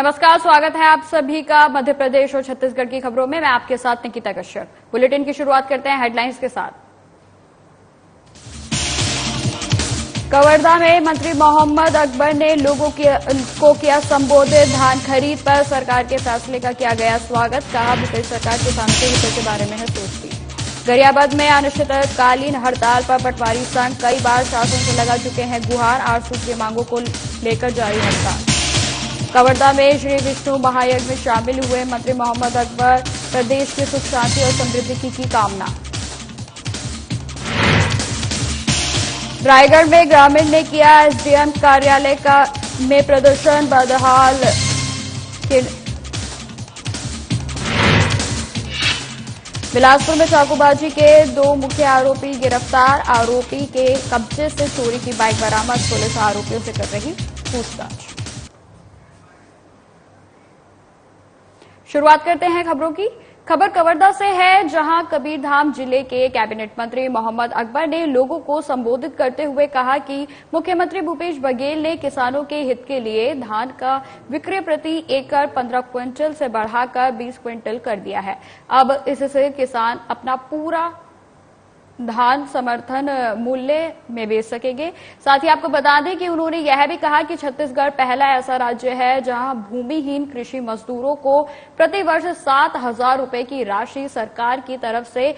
नमस्कार, स्वागत है आप सभी का मध्य प्रदेश और छत्तीसगढ़ की खबरों में। मैं आपके साथ निकिता कश्यप। बुलेटिन की शुरुआत करते हैं हेडलाइंस के साथ। कवर्धा में मंत्री मोहम्मद अकबर ने लोगों को किया संबोधित। धान खरीद पर सरकार के फैसले का किया गया स्वागत। कहा, भूपेश सरकार किसानों के हितों के बारे में है सोचती। गरियाबंद में अनिश्चितकालीन हड़ताल पर पटवारी संघ कई बार शासन से लगा चुके हैं गुहार। 8 सूत्रीय मांगों को लेकर जारी हड़ताल। कवर्धा में श्री विष्णु महायज्ञ में शामिल हुए मंत्री मोहम्मद अकबर। प्रदेश की सुख शांति और समृद्धि की कामना। रायगढ़ में ग्रामीण ने किया एसडीएम कार्यालय में प्रदर्शन। बदहाल बिलासपुर में चाकूबाजी के 2 मुख्य आरोपी गिरफ्तार। आरोपी के कब्जे से चोरी की बाइक बरामद। पुलिस आरोपियों से कर रही पूछताछ। शुरुआत करते हैं खबरों की। खबर कवर्धा से है, जहां कबीरधाम जिले के कैबिनेट मंत्री मोहम्मद अकबर ने लोगों को संबोधित करते हुए कहा कि मुख्यमंत्री भूपेश बघेल ने किसानों के हित के लिए धान का विक्रय प्रति एकड़ 15 क्विंटल से बढ़ाकर 20 क्विंटल कर दिया है। अब इससे किसान अपना पूरा धान समर्थन मूल्य में बेच सकेंगे। साथ ही आपको बता दें कि उन्होंने यह भी कहा कि छत्तीसगढ़ पहला ऐसा राज्य है जहां भूमिहीन कृषि मजदूरों को प्रतिवर्ष 7,000 रुपए की राशि सरकार की तरफ से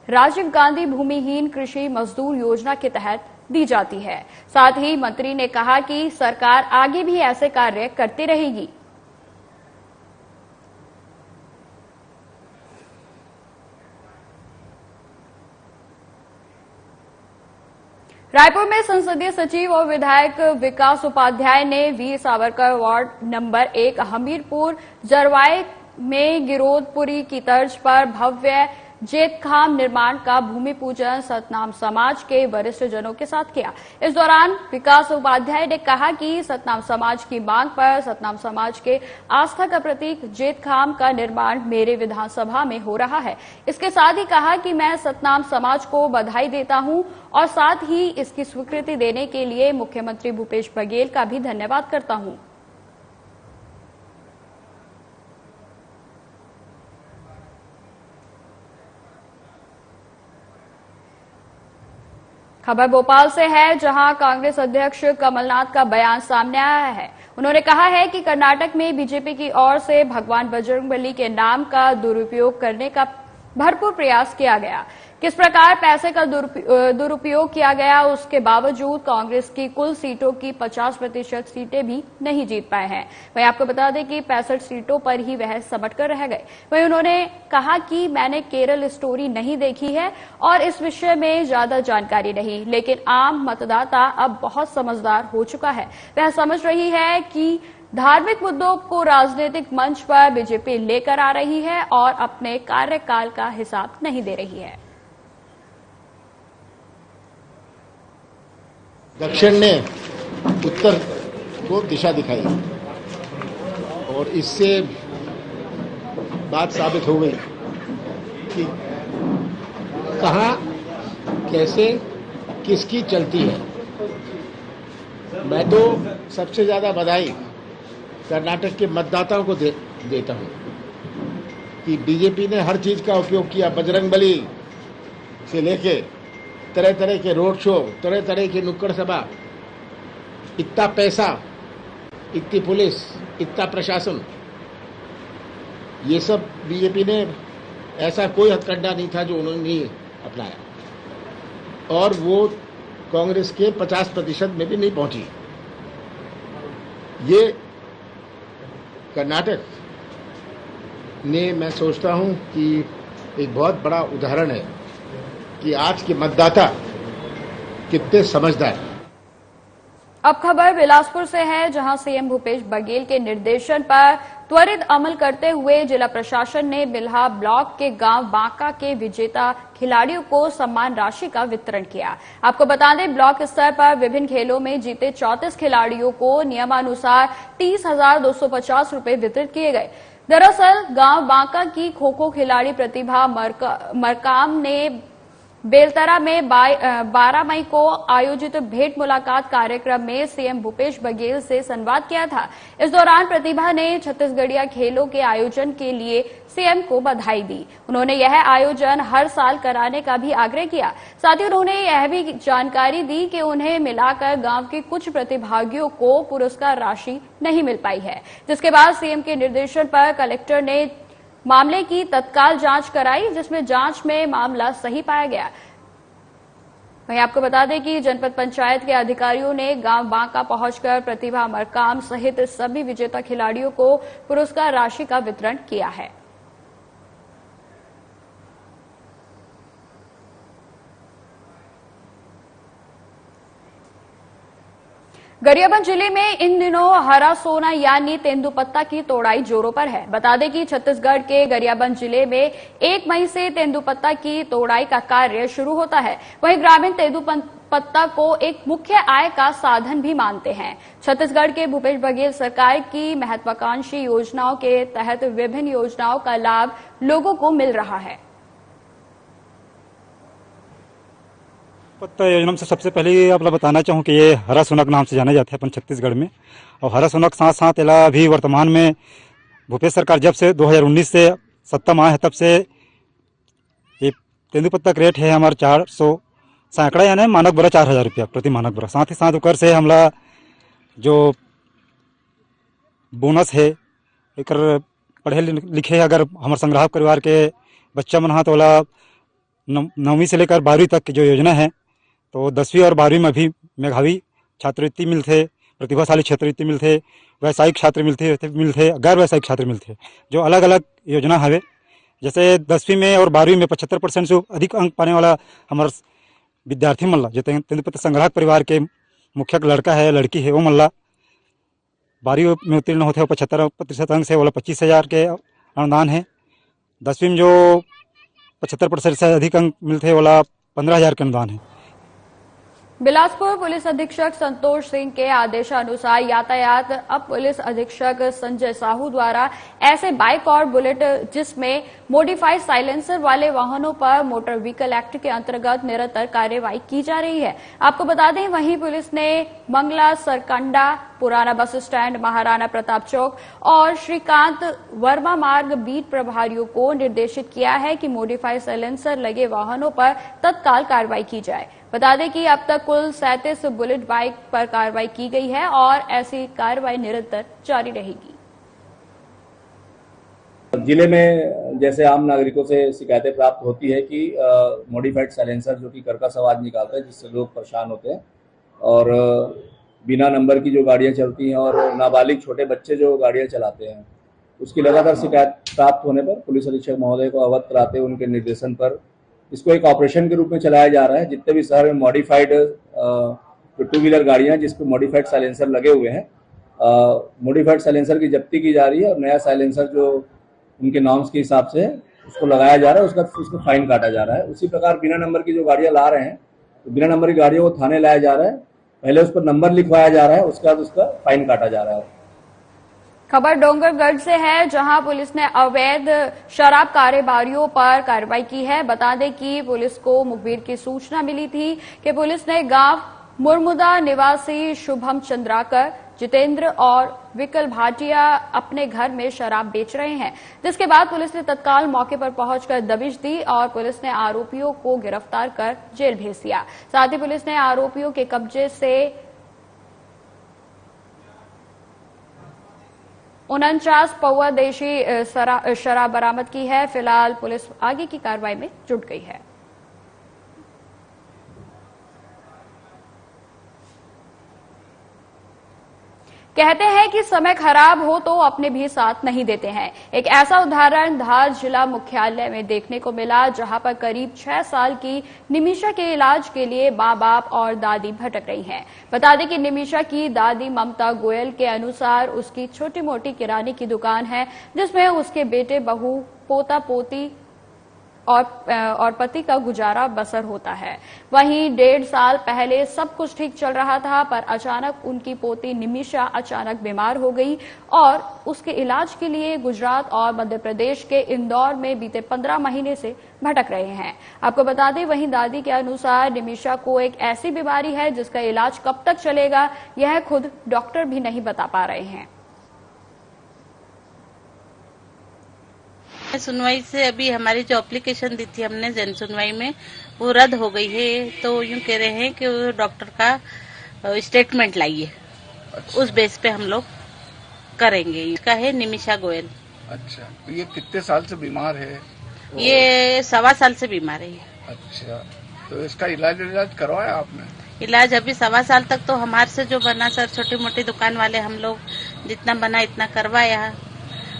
राजीव गांधी भूमिहीन कृषि मजदूर योजना के तहत दी जाती है। साथ ही मंत्री ने कहा कि सरकार आगे भी ऐसे कार्य करती रहेगी। रायपुर में संसदीय सचिव और विधायक विकास उपाध्याय ने वीर सावरकर वार्ड नंबर 1 हमीरपुर जरवाए में गिरोधपुरी की तर्ज पर भव्य जेतखाम निर्माण का भूमि पूजन सतनाम समाज के वरिष्ठ जनों के साथ किया। इस दौरान विकास उपाध्याय ने कहा कि सतनाम समाज की मांग पर सतनाम समाज के आस्था का प्रतीक जेतखाम का निर्माण मेरे विधानसभा में हो रहा है। इसके साथ ही कहा कि मैं सतनाम समाज को बधाई देता हूं और साथ ही इसकी स्वीकृति देने के लिए मुख्यमंत्री भूपेश बघेल का भी धन्यवाद करता हूं। खबर भोपाल से है, जहां कांग्रेस अध्यक्ष कमलनाथ का बयान सामने आया है। उन्होंने कहा है कि कर्नाटक में बीजेपी की ओर से भगवान बजरंगबली के नाम का दुरुपयोग करने का भरपूर प्रयास किया गया। किस प्रकार पैसे का दुरुपयोग किया गया, उसके बावजूद कांग्रेस की कुल सीटों की 50% सीटें भी नहीं जीत पाए हैं। वहीं आपको बता दें कि 65 सीटों पर ही वह समट कर रह गए। वहीं उन्होंने कहा कि मैंने केरल स्टोरी नहीं देखी है और इस विषय में ज्यादा जानकारी नहीं, लेकिन आम मतदाता अब बहुत समझदार हो चुका है। वह समझ रही है कि धार्मिक मुद्दों को राजनीतिक मंच पर बीजेपी लेकर आ रही है और अपने कार्यकाल का हिसाब नहीं दे रही है। दक्षिण ने उत्तर को दिशा दिखाई और इससे बात साबित हो गई कि कहां कैसे किसकी चलती है। मैं तो सबसे ज्यादा बधाई कर्नाटक के मतदाताओं को देता हूं कि बीजेपी ने हर चीज का उपयोग किया। बजरंगबली से लेके तरह तरह के रोड शो, तरह तरह की नुक्कड़ सभा, इतना पैसा, इतनी पुलिस, इतना प्रशासन, ये सब बीजेपी ने ऐसा कोई हथकंडा नहीं था जो उन्होंने नहीं अपनाया और वो कांग्रेस के 50% में भी नहीं पहुंची। ये कर्नाटक ने, मैं सोचता हूं कि एक बहुत बड़ा उदाहरण है कि आज के मतदाता कितने समझदार हैं। अब खबर बिलासपुर से है, जहां सीएम भूपेश बघेल के निर्देशन पर त्वरित अमल करते हुए जिला प्रशासन ने बिल्हा ब्लॉक के गांव बांका के विजेता खिलाड़ियों को सम्मान राशि का वितरण किया। आपको बता दें, ब्लॉक स्तर पर विभिन्न खेलों में जीते 34 खिलाड़ियों को नियमानुसार 30,250 रुपए वितरित किए गए। दरअसल गांव बांका की खो खो खिलाड़ी प्रतिभा मरकाम ने बेलतरा में 12 मई को आयोजित भेंट मुलाकात कार्यक्रम में सीएम भूपेश बघेल से संवाद किया था। इस दौरान प्रतिभा ने छत्तीसगढ़िया खेलों के आयोजन के लिए सीएम को बधाई दी। उन्होंने यह आयोजन हर साल कराने का भी आग्रह किया। साथ ही उन्होंने यह भी जानकारी दी कि उन्हें मिलाकर गांव के कुछ प्रतिभागियों को पुरस्कार राशि नहीं मिल पाई है, जिसके बाद सीएम के निर्देशन पर कलेक्टर ने मामले की तत्काल जांच कराई, जिसमें जांच में मामला सही पाया गया। वहीं आपको बता दें कि जनपद पंचायत के अधिकारियों ने गांव बांका पहुंचकर प्रतिभा मरकाम सहित सभी विजेता खिलाड़ियों को पुरस्कार राशि का वितरण किया है। गरियाबंद जिले में इन दिनों हरा सोना यानी तेंदुपत्ता की तोड़ाई जोरों पर है। बता दें कि छत्तीसगढ़ के गरियाबंद जिले में 1 मई से तेंदुपत्ता की तोड़ाई का कार्य शुरू होता है। वहीं ग्रामीण तेंदुपत्ता को एक मुख्य आय का साधन भी मानते हैं। छत्तीसगढ़ के भूपेश बघेल सरकार की महत्वाकांक्षी योजनाओं के तहत विभिन्न योजनाओं का लाभ लोगों को मिल रहा है। पत्ता योजना से सबसे पहले आप बताना चाहूँ कि ये हरा सोनक नाम से जाने जाते हैं अपन छत्तीसगढ़ में। और हरा सोनक साथ साथ एला अभी वर्तमान में भूपेश सरकार जब से 2019 से सत्ता में आए हैं तब से ये तेंदुपत्ता का रेट है हमारे 400 सैकड़ा यानी मानक बरा 4,000 रुपया प्रति मानक बरा। साथ ही साथ उकर से हमला जो बोनस है एक पढ़े लिखे अगर हमारे संग्राहक परिवार के बच्चा मन हाँ तो ओला 9वीं से लेकर 12वीं तक की जो योजना है तो 10वीं और 12वीं में भी मेधावी छात्रवृत्ति मिलते, प्रतिभाशाली छात्रवृत्ति मिलते, व्यावसायिक छात्र मिलते, गैर व्यावसायिक छात्र मिलते, जो अलग अलग योजना है। जैसे 10वीं में और 12वीं में 75% से अधिक अंक पाने वाला हमारा विद्यार्थी मल्ला जो तेंदुपत्ता संग्राहक परिवार के मुख्य लड़का है लड़की है वो मल्ला 12वीं में उत्तीर्ण होते 75% अंक से वाला 25,000 के अनुदान है। 10वीं में जो 75% से अधिक अंक मिलते वाला 15,000 के अनुदान है। बिलासपुर पुलिस अधीक्षक संतोष सिंह के आदेशानुसार यातायात अब पुलिस अधीक्षक संजय साहू द्वारा ऐसे बाइक और बुलेट जिसमें मॉडिफाइड साइलेंसर वाले वाहनों पर मोटर व्हीकल एक्ट के अंतर्गत निरंतर कार्रवाई की जा रही है। आपको बता दें वहीं पुलिस ने मंगला, सरकंडा, पुराना बस स्टैंड, महाराणा प्रताप चौक और श्रीकांत वर्मा मार्ग बीट प्रभारियों को निर्देशित किया है कि मॉडिफाइड साइलेंसर लगे वाहनों पर तत्काल कार्रवाई की जाए। बता दें कि अब तक कुल 37 बुलेट बाइक पर कार्रवाई की गई है और ऐसी कार्रवाई निरंतर जारी रहेगी। जिले में जैसे आम नागरिकों से शिकायतें प्राप्त होती है कि मॉडिफाइड साइलेंसर जो कि कर्कश आवाज निकालता है जिससे लोग परेशान होते हैं और बिना नंबर की जो गाड़ियां चलती हैं और नाबालिग छोटे बच्चे जो गाड़ियां चलाते हैं उसकी लगातार शिकायत प्राप्त होने पर पुलिस अधीक्षक महोदय को अवगत कराते उनके निर्देशन पर इसको एक ऑपरेशन के रूप में चलाया जा रहा है। जितने भी शहर में मॉडिफाइड 2 व्हीलर गाड़ियां जिस पर मॉडिफाइड साइलेंसर लगे हुए हैं मॉडिफाइड साइलेंसर की जब्ती की जा रही है और नया साइलेंसर जो उनके नॉर्म्स के हिसाब से उसको लगाया जा रहा है उसको फाइन काटा जा रहा है। उसी प्रकार बिना नंबर की जो गाड़ियां ला रहे हैं तो बिना नंबर की गाड़ियों को थाने लाया जा रहा है, पहले उस पर नंबर लिखवाया जा रहा है, उसके बाद उसका फाइन काटा जा रहा है। खबर डोंगरगढ़ से है जहां पुलिस ने अवैध शराब कारोबारियों पर कार्रवाई की है। बता दें कि पुलिस को मुखबिर की सूचना मिली थी कि पुलिस ने गांव मुरमुदा निवासी शुभम चंद्राकर, जितेंद्र और विकल भाटिया अपने घर में शराब बेच रहे हैं, जिसके बाद पुलिस ने तत्काल मौके पर पहुंचकर दबिश दी और पुलिस ने आरोपियों को गिरफ्तार कर जेल भेज दिया। साथ ही पुलिस ने आरोपियों के कब्जे से 49 पौवा देशी शराब बरामद की है। फिलहाल पुलिस आगे की कार्रवाई में जुट गई है। कहते हैं कि समय खराब हो तो अपने भी साथ नहीं देते हैं। एक ऐसा उदाहरण धार जिला मुख्यालय में देखने को मिला जहां पर करीब 6 साल की निमिषा के इलाज के लिए मां बाप और दादी भटक रही हैं। बता दें कि निमिषा की दादी ममता गोयल के अनुसार उसकी छोटी मोटी किराने की दुकान है जिसमें उसके बेटे, बहू, पोता पोती और पति का गुजारा बसर होता है। वहीं 1.5 साल पहले सब कुछ ठीक चल रहा था, पर अचानक उनकी पोती निमिषा अचानक बीमार हो गई और उसके इलाज के लिए गुजरात और मध्य प्रदेश के इंदौर में बीते 15 महीने से भटक रहे हैं। आपको बता दें, वहीं दादी के अनुसार निमिषा को एक ऐसी बीमारी है जिसका इलाज कब तक चलेगा, यह खुद डॉक्टर भी नहीं बता पा रहे हैं। सुनवाई से अभी हमारी जो एप्लीकेशन दी थी हमने जन सुनवाई में, वो रद्द हो गई है। तो यूं कह रहे हैं कि वो डॉक्टर का स्टेटमेंट लाइए, उस बेस पे हम लोग करेंगे। इसका है निमिषा गोयल। अच्छा, तो ये कितने साल से बीमार है? ये 1.25 साल से बीमार है। अच्छा, तो इसका इलाज करवाया आपने? इलाज अभी 1.25 साल तक तो हमारे से जो बना सर, छोटी मोटी दुकान वाले हम लोग जितना बना इतना करवाया।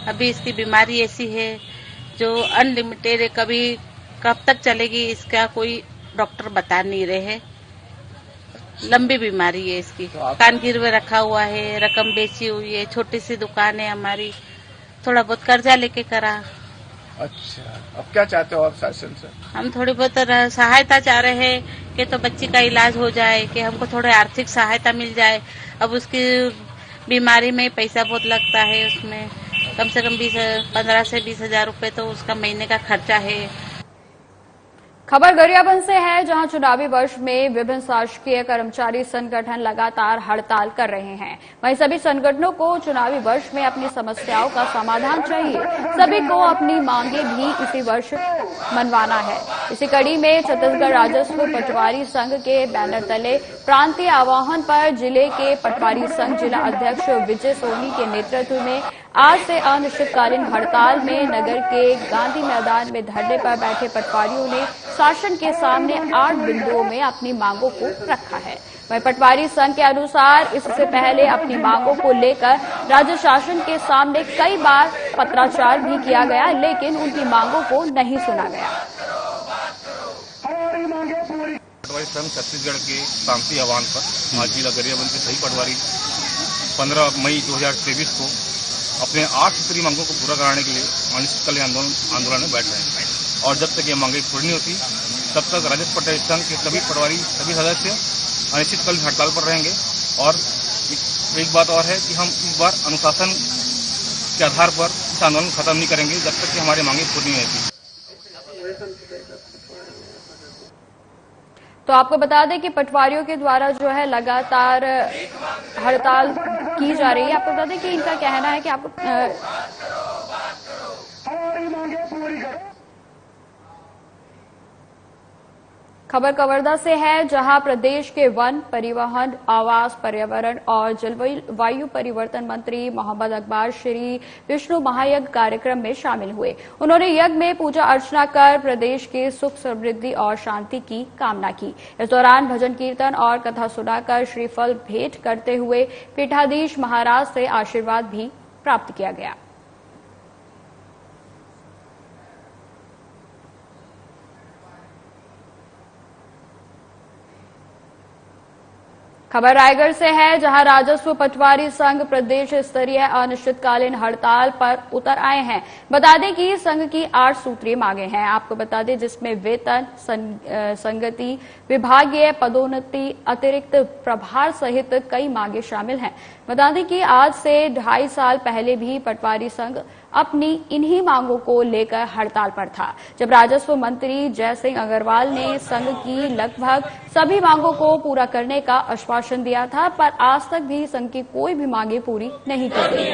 अभी इसकी बीमारी ऐसी है जो अनलिमिटेड है, कभी कब तक चलेगी इसका कोई डॉक्टर बता नहीं रहे हैं। लंबी बीमारी है इसकी। तो कान गिरवे रखा हुआ है, रकम बेची हुई है, छोटी सी दुकान है हमारी, थोड़ा बहुत कर्जा लेके करा। अच्छा, अब क्या चाहते हो आप शासन से? हम थोड़ी बहुत सहायता चाह रहे हैं कि तो बच्ची का इलाज हो जाए, कि हमको थोड़े आर्थिक सहायता मिल जाए। अब उसकी बीमारी में पैसा बहुत लगता है, उसमें कम से कम 15 से 20 हजार रुपए तो उसका महीने का खर्चा है। खबर गरियाबंद से है, जहां चुनावी वर्ष में विभिन्न शासकीय कर्मचारी संगठन लगातार हड़ताल कर रहे हैं। वहीं सभी संगठनों को चुनावी वर्ष में अपनी समस्याओं का समाधान चाहिए। सभी को अपनी मांगे भी इसी वर्ष मनवाना है। इसी कड़ी में छत्तीसगढ़ राजस्व पटवारी संघ के बैनर तले प्रांतीय आह्वान पर जिले के पटवारी संघ जिला अध्यक्ष विजय सोनी के नेतृत्व में आज से अनिश्चितकालीन हड़ताल में नगर के गांधी मैदान में धरने पर बैठे पटवारियों ने शासन के सामने 8 बिंदुओं में अपनी मांगों को रखा है। वहीं पटवारी संघ के अनुसार इससे पहले अपनी मांगों को लेकर राज्य शासन के सामने कई बार पत्राचार भी किया गया, लेकिन उनकी मांगों को नहीं सुना गया। पटवारी संघ छत्तीसगढ़ के प्रांतीय आह्वान पर आज जिला गरियाबंद के सही पटवारी 15 मई 2023 को अपने 8 सूत्री मांगों को पूरा कराने के लिए अनिश्चितकालीन आंदोलन में बैठ रहे हैं। और जब तक ये मांगे पूरी नहीं होती तब तक राजस्व पटवारी संघ के सभी पटवारी सभी सदस्य अनिश्चितकालीन हड़ताल पर रहेंगे। और एक बात और है कि हम इस बार अनुशासन के आधार पर इस आंदोलन खत्म नहीं करेंगे जब तक कि हमारी मांगे पूरी नहीं होती। तो आपको बता दें कि पटवारियों के द्वारा जो है लगातार हड़ताल की जा रही है। आपको बता दें कि इनका कहना है कि आपको खबर कवर्धा से है, जहां प्रदेश के वन, परिवहन, आवास, पर्यावरण और जलवायु परिवर्तन मंत्री मोहम्मद अकबर श्री विष्णु महायज्ञ कार्यक्रम में शामिल हुए। उन्होंने यज्ञ में पूजा अर्चना कर प्रदेश के सुख, समृद्धि और शांति की कामना की। इस दौरान भजन कीर्तन और कथा सुनाकर श्रीफल भेंट करते हुए पीठाधीश महाराज से आशीर्वाद भी प्राप्त किया गया। खबर रायगढ़ से है, जहां राजस्व पटवारी संघ प्रदेश स्तरीय अनिश्चितकालीन हड़ताल पर उतर आए हैं। बता दें कि संघ की 8 सूत्रीय मांगे हैं। आपको बता दें जिसमें वेतन, संगति, विभागीय पदोन्नति, अतिरिक्त प्रभार सहित कई मांगे शामिल हैं। बता दें कि आज से 2.5 साल पहले भी पटवारी संघ अपनी इन्हीं मांगों को लेकर हड़ताल पर था, जब राजस्व मंत्री जय सिंह अग्रवाल ने संघ की लगभग सभी मांगों को पूरा करने का आश्वासन दिया था, पर आज तक भी संघ की कोई भी मांगे पूरी नहीं की गई।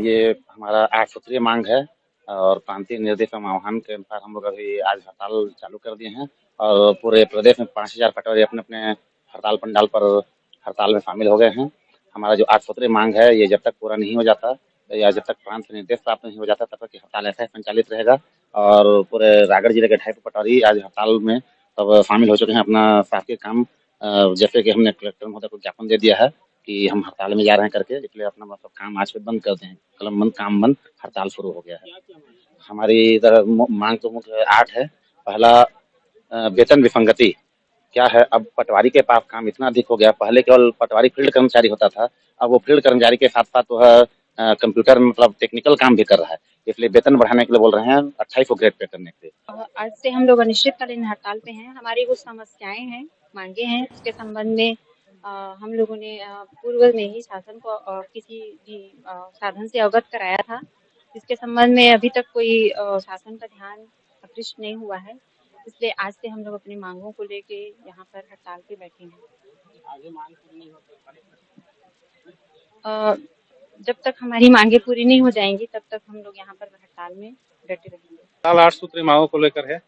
ये हमारा 8 सूत्रीय मांग है और प्रांतीय निर्देश एवं आह्वान के अनुसार हम लोग अभी आज हड़ताल चालू कर दिए हैं और पूरे प्रदेश में 5000 पटवारी अपने अपने हड़ताल पंडाल पर हड़ताल में शामिल हो गए हैं। हमारा जो 8 सूत्रीय मांग है, ये जब तक पूरा नहीं हो जाता या जब तक प्रांत से निर्देश प्राप्त नहीं हो जाता तब तक हड़ताल ऐसा ही संचालित रहेगा। और पूरे रायगढ़ जिले के 250 पटवारी आज हड़ताल में सब शामिल हो चुके हैं अपना शासकीय काम, जैसे कि हमने कलेक्टर महोदय को ज्ञापन दे दिया है कि हम हड़ताल में जा रहे हैं करके, इसलिए अपना मतलब काम आज से बंद कर दें। कलम बंद, काम बंद, हड़ताल शुरू हो गया है। हमारी इधर मांग तो मुख्य 8 है। पहला, वेतन विसंगति क्या है। अब पटवारी के पास काम इतना अधिक हो गया, पहले केवल पटवारी फील्ड कर्मचारी होता था, अब वो फील्ड कर्मचारी के साथ साथ वह कंप्यूटर में मतलब टेक्निकल काम भी कर रहा है, इसलिए वेतन बढ़ाने के लिए बोल रहे हैं, 28 को ग्रेड पे करने के लिए। आज से हम लोग अनिश्चितकालीन हड़ताल पे हैं। हमारी कुछ समस्याएं हैं, मांगे हैं, उसके संबंध में हम लोगों ने पूर्व में ही शासन को किसी भी साधन से अवगत कराया था, जिसके संबंध में अभी तक कोई शासन का ध्यान आकृष्ट नहीं हुआ है। इसलिए आज से हम लोग अपनी मांगों को लेके यहाँ पर हड़ताल पे बैठे हैं। जब तक हमारी मांगे पूरी नहीं हो जाएंगी तब तक हम लोग यहाँ पर हड़ताल में डटे रहेंगे। हड़ताल 8 सूत्री मांगों को लेकर है।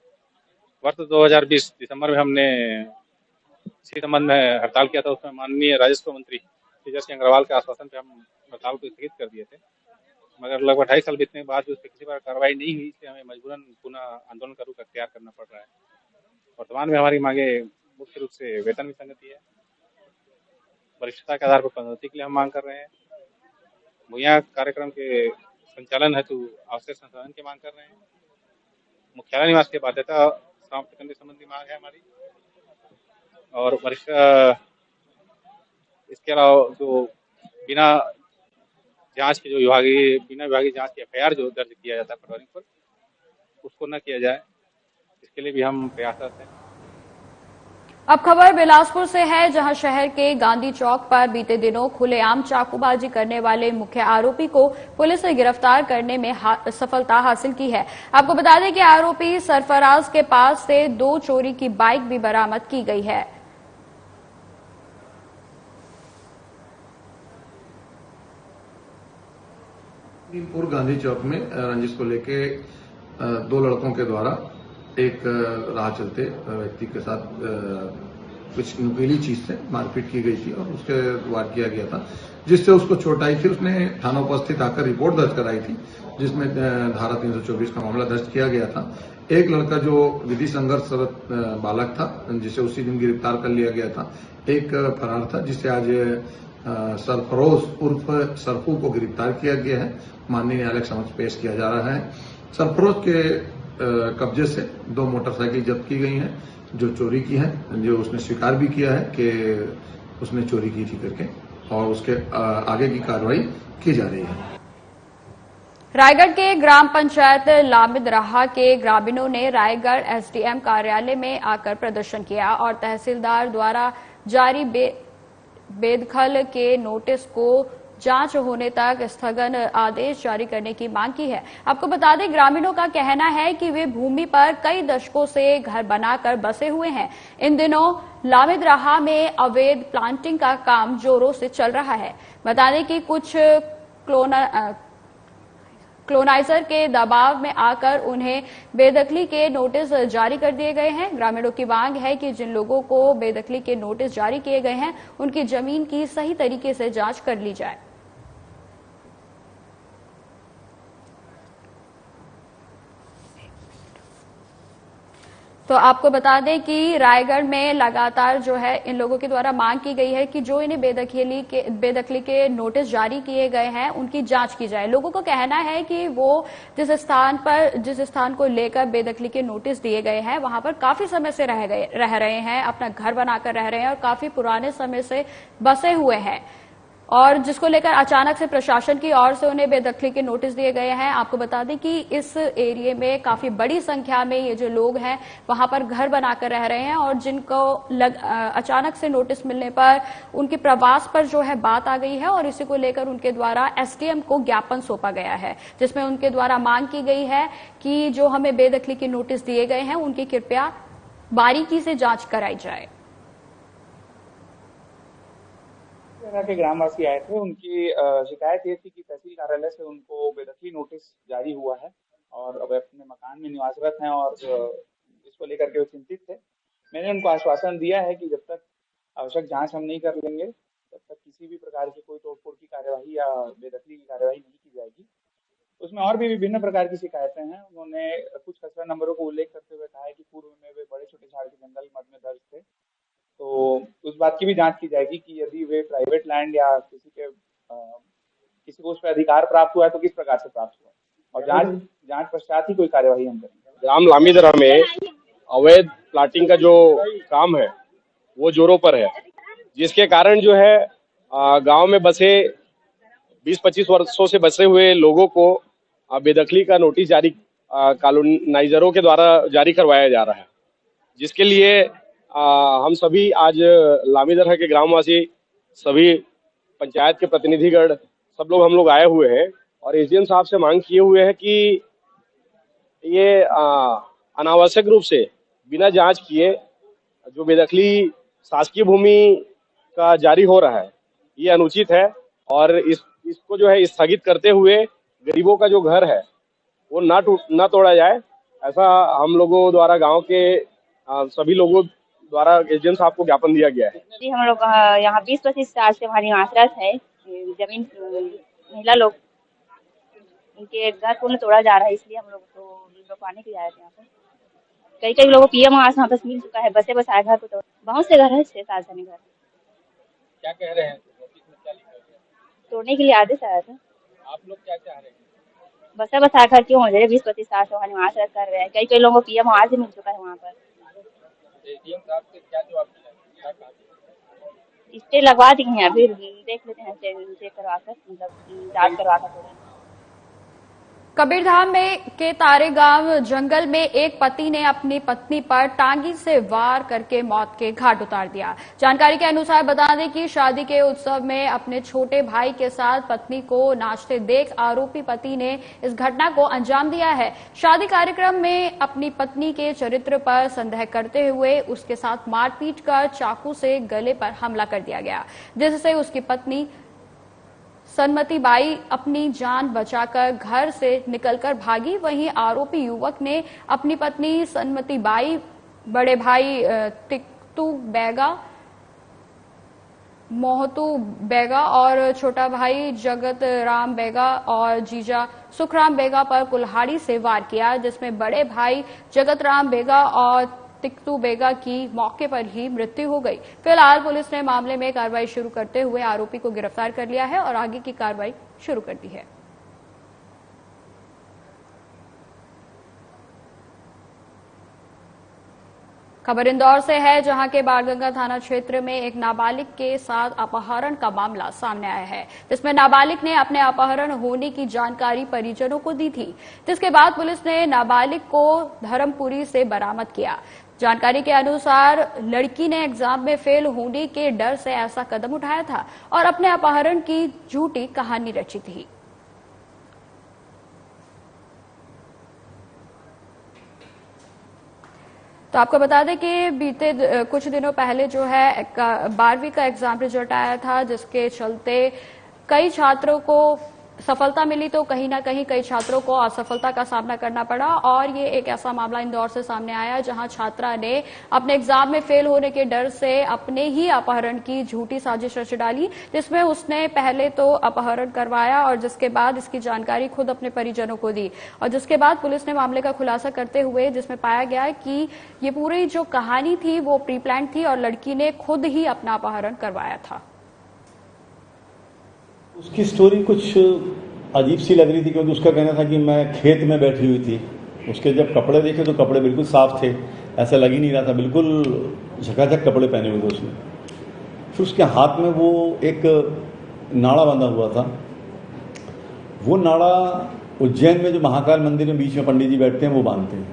वर्ष 2020 दिसंबर में हमने इसी संबंध में हड़ताल किया था। उसमें माननीय राजस्व मंत्री तेजस्वी सिंह अग्रवाल के आश्वासन पे हम हड़ताल को स्थगित कर दिए थे, मगर लगभग 2.5 साल बीतने के बाद भी उस पर किसी प्रकार कार्रवाई नहीं हुई, इसलिए हमें मजबूरन पुनः आंदोलन का रुख अख्तियार करना पड़ रहा है। वर्तमान में हमारी मांगे मुख्य रूप से वेतन विसंगति है, वरिष्ठता के आधार पर पदोन्नति के लिए हम मांग कर रहे हैं, मुहैया कार्यक्रम के संचालन हेतु आवश्यक संसाधन की मांग कर रहे हैं, मुख्यालय निवास की बाध्यता समाप्त करने संबंधी मांग है हमारी, और वरिष्ठ इसके अलावा जो बिना जांच के जो बिना विभागीय जांच की FIR जो दर्ज किया जाता है पटवारी पर, उसको न किया जाए, इसके लिए भी हम प्रयासरत हैं। अब खबर बिलासपुर से है, जहां शहर के गांधी चौक पर बीते दिनों खुलेआम चाकूबाजी करने वाले मुख्य आरोपी को पुलिस ने गिरफ्तार करने में सफलता हासिल की है। आपको बता दें कि आरोपी सरफराज के पास से 2 चोरी की बाइक भी बरामद की गई है। गांधी चौक में रंजिश को लेके 2 लड़कों के द्वारा एक राह चलते व्यक्ति के साथ कुछ नुकीली चीज से मारपीट की गई थी और उसके वार किया गया था, जिससे उसको चोट आई थी। उसने थाना उपस्थित आकर रिपोर्ट दर्ज कराई थी, जिसमें धारा 324 का मामला दर्ज किया गया था। एक लड़का जो विधि संघर्षरत बालक था, जिसे उसी दिन गिरफ्तार कर लिया गया था। एक फरार था, जिसे आज सरफरोज उर्फ सरफू को गिरफ्तार किया गया है, माननीय न्यायालय के समक्ष पेश किया जा रहा है। सरफरोज के कब्जे से 2 मोटरसाइकिल जब्त की गई हैं, जो चोरी की है, जो उसने स्वीकार भी किया है कि उसने चोरी की थी करके, और उसके आगे की कार्रवाई की जा रही है। रायगढ़ के ग्राम पंचायत लामिद रहा के ग्रामीणों ने रायगढ़ SDM कार्यालय में आकर प्रदर्शन किया और तहसीलदार द्वारा जारी बेदखल के नोटिस को जांच होने तक स्थगन आदेश जारी करने की मांग की है। आपको बता दें, ग्रामीणों का कहना है कि वे भूमि पर कई दशकों से घर बनाकर बसे हुए हैं। इन दिनों लामिद रहा में अवैध प्लांटिंग का काम जोरों से चल रहा है। बता दें कि कुछ क्लोनाइजर के दबाव में आकर उन्हें बेदखली के नोटिस जारी कर दिए गए हैं। ग्रामीणों की मांग है कि जिन लोगों को बेदखली के नोटिस जारी किए गए हैं, उनकी जमीन की सही तरीके से जांच कर ली जाए। तो आपको बता दें कि रायगढ़ में लगातार जो है इन लोगों के द्वारा मांग की गई है कि जो इन्हें बेदखली के नोटिस जारी किए गए हैं, उनकी जांच की जाए। लोगों को कहना है कि वो जिस स्थान को लेकर बेदखली के नोटिस दिए गए हैं, वहां पर काफी समय से रह रहे हैं, अपना घर बनाकर रह रहे हैं और काफी पुराने समय से बसे हुए हैं, और जिसको लेकर अचानक से प्रशासन की ओर से उन्हें बेदखली के नोटिस दिए गए हैं। आपको बता दें कि इस एरिया में काफी बड़ी संख्या में ये जो लोग हैं वहां पर घर बनाकर रह रहे हैं, और जिनको अचानक से नोटिस मिलने पर उनके प्रवास पर जो है बात आ गई है, और इसी को लेकर उनके द्वारा SDM को ज्ञापन सौंपा गया है, जिसमें उनके द्वारा मांग की गई है कि जो हमें बेदखली के नोटिस दिए गए हैं, उनकी कृपया बारीकी से जांच कराई जाए। के ग्रामवासी आए थे, उनकी शिकायत ये थी कि तहसील कार्यालय से उनको बेदखली नोटिस जारी हुआ है और अब अपने मकान में निवासरत हैं, और इसको लेकर के वो चिंतित थे। मैंने उनको आश्वासन दिया है कि जब तक आवश्यक जांच हम नहीं कर लेंगे, तब तक किसी भी प्रकार की कोई तोड़फोड़ की कार्यवाही या बेदखली की कार्यवाही नहीं की जाएगी। उसमें और भी विभिन्न प्रकार की शिकायतें हैं। उन्होंने कुछ खसरा नंबरों को उल्लेख करते हुए कहा है कि पूर्व में वे बड़े छोटे झाड़ के जंगल मद में दर्ज थे, तो उस बात की भी जांच की जाएगी कि यदि वे प्राइवेट लैंड या किसी को उस पर अधिकार प्राप्त हुआ है तो किस प्रकार से प्राप्त हुआ, और जांच पश्चात ही कोई कार्यवाही हम करेंगे। ग्राम लामीदरा में अवैध प्लाटिंग का जो काम है वो जोरों पर है, जिसके कारण जो है गांव में बसे 20-25 वर्षों से बसे हुए लोगों को बेदखली का नोटिस जारी कॉलोनाइजरों के द्वारा जारी करवाया जा रहा है, जिसके लिए हम सभी आज लामीदरहा के ग्रामवासी, सभी पंचायत के प्रतिनिधिगण, सब लोग हम लोग आए हुए हैं और एसडीएम साहब से मांग किए हुए हैं कि ये अनावश्यक रूप से बिना जांच किए जो बेदखली शासकीय भूमि का जारी हो रहा है, ये अनुचित है और इसको जो है स्थगित करते हुए गरीबों का जो घर है वो ना तोड़ा जाए, ऐसा हम लोगों द्वारा गांव के सभी लोगों द्वारा एसडीएम साहब को ज्ञापन दिया गया है। जी, हम लोग यहाँ 20-25 साल से हमारी आश्रत है, जमीन महिला लोग उनके घर को तोड़ा जा रहा है, इसलिए हम लोग तो पाने के लिए आए थे यहाँ पे। कई लोगों को पीएम आवास यहाँ पर मिल चुका है, बसे बसाए घर को तो बहुत से घर है, 6-7 घर। क्या कह रहे हैं? तोड़ने के लिए आदेश आया था। आप लोग क्या चाह रहे हैं? बसा बसा घर क्यों हो जाए? 20-25 साल से वहाँ निवास कर रहे हैं, कई लोगों को पीएम आवास भी मिल चुका है वहाँ पर। एसडीएम साहब से क्या जवाब मिला? स्टे लगवा दी हैं, अभी देख लेते हैं, चेक करवाकर, मतलब जांच करवाकर। कबीरधाम में के तारेगांव जंगल में एक पति ने अपनी पत्नी पर टांगी से वार करके मौत के घाट उतार दिया। जानकारी के अनुसार बता दें कि शादी के उत्सव में अपने छोटे भाई के साथ पत्नी को नाचते देख आरोपी पति ने इस घटना को अंजाम दिया है। शादी कार्यक्रम में अपनी पत्नी के चरित्र पर संदेह करते हुए उसके साथ मारपीट कर चाकू से गले पर हमला कर दिया गया, जिससे उसकी पत्नी सन्मति बाई अपनी जान बचाकर घर से निकलकर भागी। वहीं आरोपी युवक ने अपनी पत्नी सन्मति बाई, बड़े भाई तिक्तू बेगा, मोहतू बेगा और छोटा भाई जगत राम बेगा और जीजा सुखराम बेगा पर कुल्हाड़ी से वार किया, जिसमें बड़े भाई जगत राम बेगा और तिक्तू बेगा की मौके पर ही मृत्यु हो गई। फिलहाल पुलिस ने मामले में कार्रवाई शुरू करते हुए आरोपी को गिरफ्तार कर लिया है और आगे की कार्रवाई शुरू कर दी है। खबर इंदौर से है, जहां के बाणगंगा थाना क्षेत्र में एक नाबालिग के साथ अपहरण का मामला सामने आया है, जिसमें नाबालिग ने अपने अपहरण होने की जानकारी परिजनों को दी थी, जिसके बाद पुलिस ने नाबालिग को धर्मपुरी से बरामद किया। जानकारी के अनुसार लड़की ने एग्जाम में फेल होने के डर से ऐसा कदम उठाया था और अपने अपहरण की झूठी कहानी रची थी। तो आपको बता दें कि बीते कुछ दिनों पहले जो है 12वीं का एग्जाम रिजल्ट आया था, जिसके चलते कई छात्रों को सफलता मिली तो कहीं ना कहीं कई छात्रों को असफलता का सामना करना पड़ा। और ये एक ऐसा मामला इंदौर से सामने आया जहां छात्रा ने अपने एग्जाम में फेल होने के डर से अपने ही अपहरण की झूठी साजिश रच डाली, जिसमें उसने पहले तो अपहरण करवाया और जिसके बाद इसकी जानकारी खुद अपने परिजनों को दी, और जिसके बाद पुलिस ने मामले का खुलासा करते हुए जिसमें पाया गया कि ये पूरी जो कहानी थी वो प्री प्लान थी और लड़की ने खुद ही अपना अपहरण करवाया था। उसकी स्टोरी कुछ अजीब सी लग रही थी, क्योंकि उसका कहना था कि मैं खेत में बैठी हुई थी। उसके जब कपड़े देखे तो कपड़े बिल्कुल साफ थे, ऐसा लग ही नहीं रहा था, बिल्कुल झकाझक कपड़े पहने हुए थे उसने। फिर उसके हाथ में वो एक नाड़ा बंधा हुआ था। वो नाड़ा उज्जैन में जो महाकाल मंदिर में बीच में पंडित जी बैठते हैं वो बांधते हैं,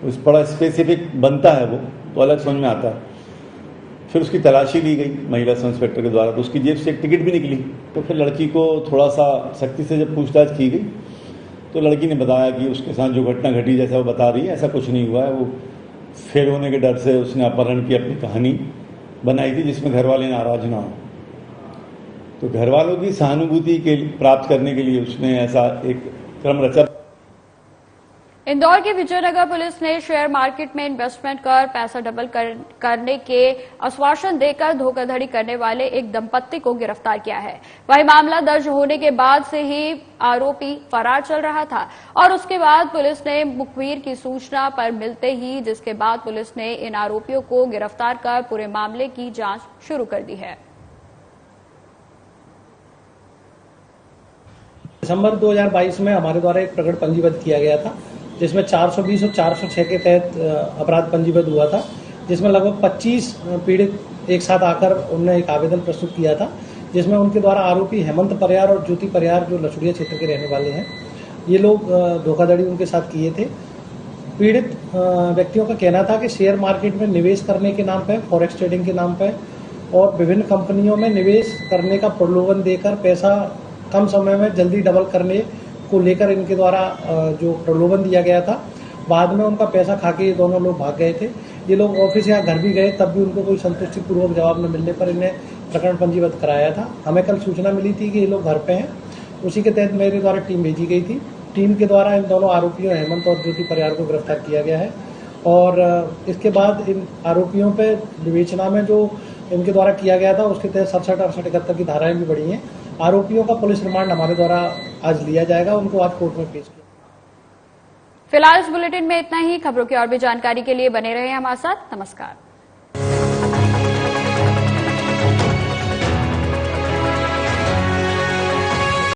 उस बड़ा स्पेसिफिक बनता है वो, तो अलग समझ में आता है। फिर उसकी तलाशी ली गई महिला सब इंस्पेक्टर के द्वारा, तो उसकी जेब से एक टिकट भी निकली। तो फिर लड़की को थोड़ा सा सख्ती से जब पूछताछ की गई तो लड़की ने बताया कि उसके साथ जो घटना घटी जैसा वो बता रही है ऐसा कुछ नहीं हुआ है। वो फेल होने के डर से उसने अपहरण की अपनी कहानी बनाई थी, जिसमें घर वाले नाराज ना हो। तो घर वालों की सहानुभूति के प्राप्त करने के लिए उसने ऐसा एक क्रम रचा। इंदौर के विजयनगर पुलिस ने शेयर मार्केट में इन्वेस्टमेंट कर पैसा डबल करने के आश्वासन देकर धोखाधड़ी करने वाले एक दंपत्ति को गिरफ्तार किया है। वही मामला दर्ज होने के बाद से ही आरोपी फरार चल रहा था और उसके बाद पुलिस ने मुखबिर की सूचना पर मिलते ही जिसके बाद पुलिस ने इन आरोपियों को गिरफ्तार कर पूरे मामले की जांच शुरू कर दी है। दिसंबर 2022 में हमारे द्वारा एक प्रकरण पंजीबद्ध किया गया था, जिसमें 420 और 406 के तहत अपराध पंजीबद्ध हुआ था, जिसमें लगभग 25 पीड़ित एक साथ आकर उन्होंने एक आवेदन प्रस्तुत किया था, जिसमें उनके द्वारा आरोपी हेमंत परियार और ज्योति परियार जो लछुड़िया क्षेत्र के रहने वाले हैं, ये लोग धोखाधड़ी उनके साथ किए थे। पीड़ित व्यक्तियों का कहना था कि शेयर मार्केट में निवेश करने के नाम पे, फॉरेक्स ट्रेडिंग के नाम पे और विभिन्न कंपनियों में निवेश करने का प्रलोभन देकर पैसा कम समय में जल्दी डबल करने को लेकर इनके द्वारा जो प्रलोभन दिया गया था, बाद में उनका पैसा खाके ये दोनों लोग भाग गए थे। ये लोग ऑफिस या घर भी गए, तब भी उनको कोई संतुष्टिपूर्वक जवाब न मिलने पर इन्हें प्रकरण पंजीबद्ध कराया था। हमें कल सूचना मिली थी कि ये लोग घर पे हैं, उसी के तहत मेरे द्वारा टीम भेजी गई थी। टीम के द्वारा इन दोनों आरोपियों हेमंत और ज्योति परियार को गिरफ्तार किया गया है और इसके बाद इन आरोपियों पे विवेचना में जो इनके द्वारा किया गया था उसके तहत 67, 68, 71 की धाराएं भी बढ़ी हैं। आरोपियों का पुलिस रिमांड हमारे द्वारा आज लिया जाएगा, उनको आज कोर्ट में पेश किया। फिलहाल इस बुलेटिन में इतना ही। खबरों की और भी जानकारी के लिए बने रहे हमारे साथ। नमस्कार।